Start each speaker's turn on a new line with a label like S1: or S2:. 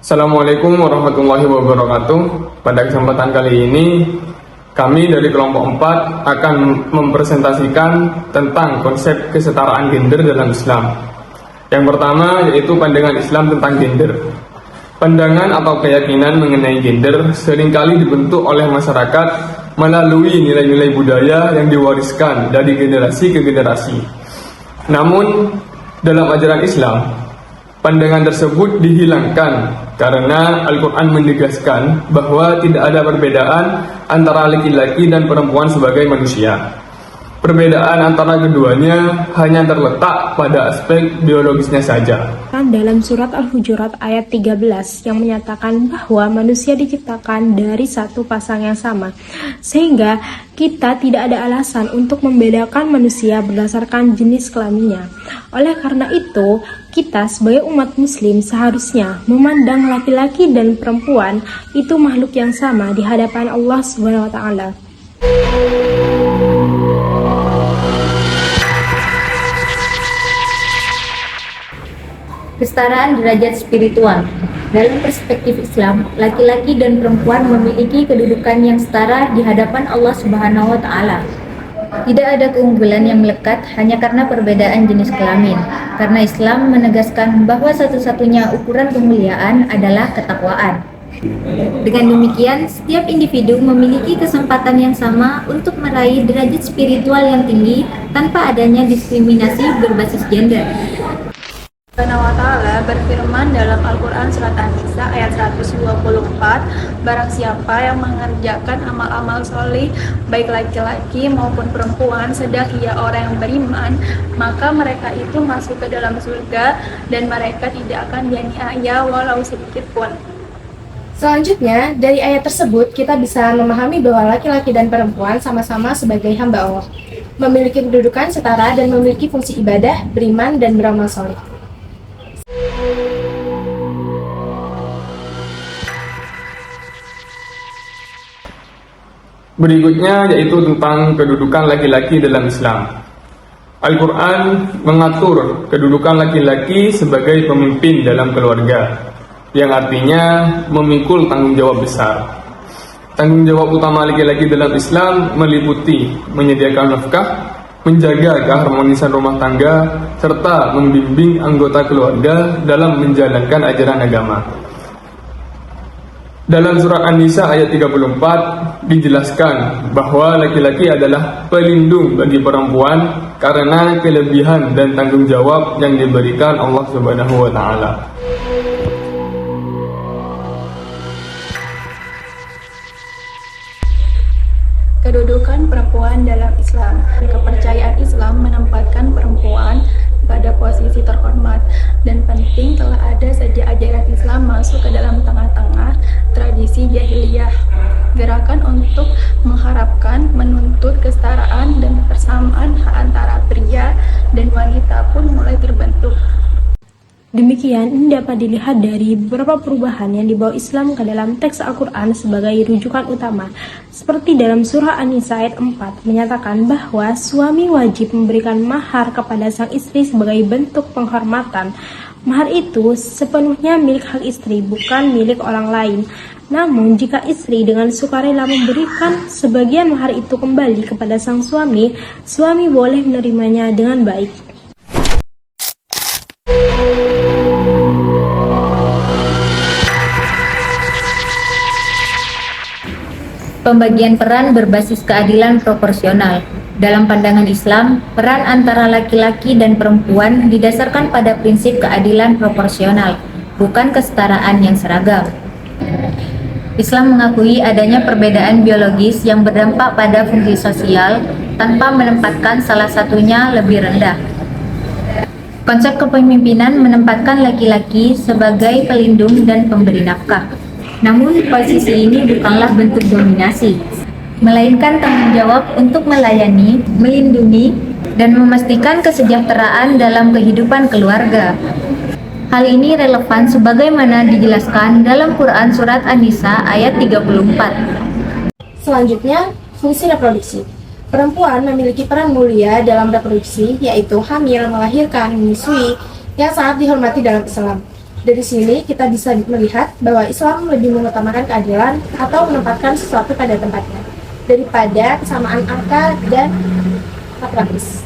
S1: Assalamualaikum warahmatullahi wabarakatuh. Pada kesempatan kali ini, kami dari kelompok 4 akan mempresentasikan tentang konsep kesetaraan gender dalam Islam. Yang pertama yaitu pandangan Islam tentang gender. Pandangan atau keyakinan mengenai gender seringkali dibentuk oleh masyarakat melalui nilai-nilai budaya yang diwariskan dari generasi ke generasi. Namun, dalam ajaran Islam, pandangan tersebut dihilangkan karena Al-Quran menegaskan bahwa tidak ada perbedaan antara laki-laki dan perempuan sebagai manusia. Perbedaan antara keduanya hanya terletak pada aspek biologisnya saja.
S2: Dalam surat Al-Hujurat ayat 13 yang menyatakan bahwa manusia diciptakan dari satu pasang yang sama, sehingga kita tidak ada alasan untuk membedakan manusia berdasarkan jenis kelaminnya. Oleh karena itu, kita sebagai umat muslim seharusnya memandang laki-laki dan perempuan itu makhluk yang sama di hadapan Allah Subhanahu wa taala.
S3: Kesetaraan derajat spiritual. Dalam perspektif Islam, laki-laki dan perempuan memiliki kedudukan yang setara di hadapan Allah Subhanahu wa taala. Tidak ada keunggulan yang melekat hanya karena perbedaan jenis kelamin, karena Islam menegaskan bahwa satu-satunya ukuran kemuliaan adalah ketakwaan. Dengan demikian, setiap individu memiliki kesempatan yang sama untuk meraih derajat spiritual yang tinggi tanpa adanya diskriminasi berbasis gender.
S4: Subhanahu wa ta'ala berfirman dalam Al-Quran Surat An-Nisa ayat 124, barang siapa yang mengerjakan amal-amal solih baik laki-laki maupun perempuan sedang ia orang yang beriman, maka mereka itu masuk ke dalam surga dan mereka tidak akan dianiaya walau sedikit pun.
S5: Selanjutnya, dari ayat tersebut kita bisa memahami bahwa laki-laki dan perempuan sama-sama sebagai hamba Allah, memiliki kedudukan setara dan memiliki fungsi ibadah, beriman, dan beramal soleh.
S1: Berikutnya yaitu tentang kedudukan laki-laki dalam Islam. Al-Quran mengatur kedudukan laki-laki sebagai pemimpin dalam keluarga, yang artinya memikul tanggung jawab besar. Tanggung jawab utama laki-laki dalam Islam meliputi menyediakan nafkah, menjaga keharmonisan rumah tangga, serta membimbing anggota keluarga dalam menjalankan ajaran agama. Dalam surat An-Nisa ayat 34 dijelaskan bahwa laki-laki adalah pelindung bagi perempuan karena kelebihan dan tanggung jawab yang diberikan Allah Subhanahu wa taala.
S4: Kedudukan perempuan dalam Islam. Kepercayaan Islam menempatkan perempuan pada posisi terhormat dan penting telah ada sejak ajaran Islam masuk ke dalam tengah-tengah tradisi jahiliyah. Gerakan untuk mengharapkan, menuntut kesetaraan dan persamaan hak antara pria dan wanita pun mulai terbentuk.
S2: Demikian ini dapat dilihat dari beberapa perubahan yang dibawa Islam ke dalam teks Al-Quran sebagai rujukan utama. Seperti dalam surah An-Nisa ayat 4 menyatakan bahwa suami wajib memberikan mahar kepada sang istri sebagai bentuk penghormatan. Mahar itu sepenuhnya milik hak istri, bukan milik orang lain. Namun jika istri dengan sukarela memberikan sebagian mahar itu kembali kepada sang suami, suami boleh menerimanya dengan baik.
S3: Pembagian peran berbasis keadilan proporsional. Dalam pandangan Islam, peran antara laki-laki dan perempuan didasarkan pada prinsip keadilan proporsional, bukan kesetaraan yang seragam. Islam mengakui adanya perbedaan biologis yang berdampak pada fungsi sosial tanpa menempatkan salah satunya lebih rendah. Konsep kepemimpinan menempatkan laki-laki sebagai pelindung dan pemberi nafkah. Namun, posisi ini bukanlah bentuk dominasi, melainkan tanggung jawab untuk melayani, melindungi, dan memastikan kesejahteraan dalam kehidupan keluarga. Hal ini relevan sebagaimana dijelaskan dalam Quran Surat An-Nisa ayat 34.
S5: Selanjutnya, fungsi reproduksi. Perempuan memiliki peran mulia dalam reproduksi, yaitu hamil, melahirkan, menyusui, yang sangat dihormati dalam Islam. Dari sini kita bisa melihat bahwa Islam lebih mengutamakan keadilan atau menempatkan sesuatu pada tempatnya daripada kesamaan angka dan matrix.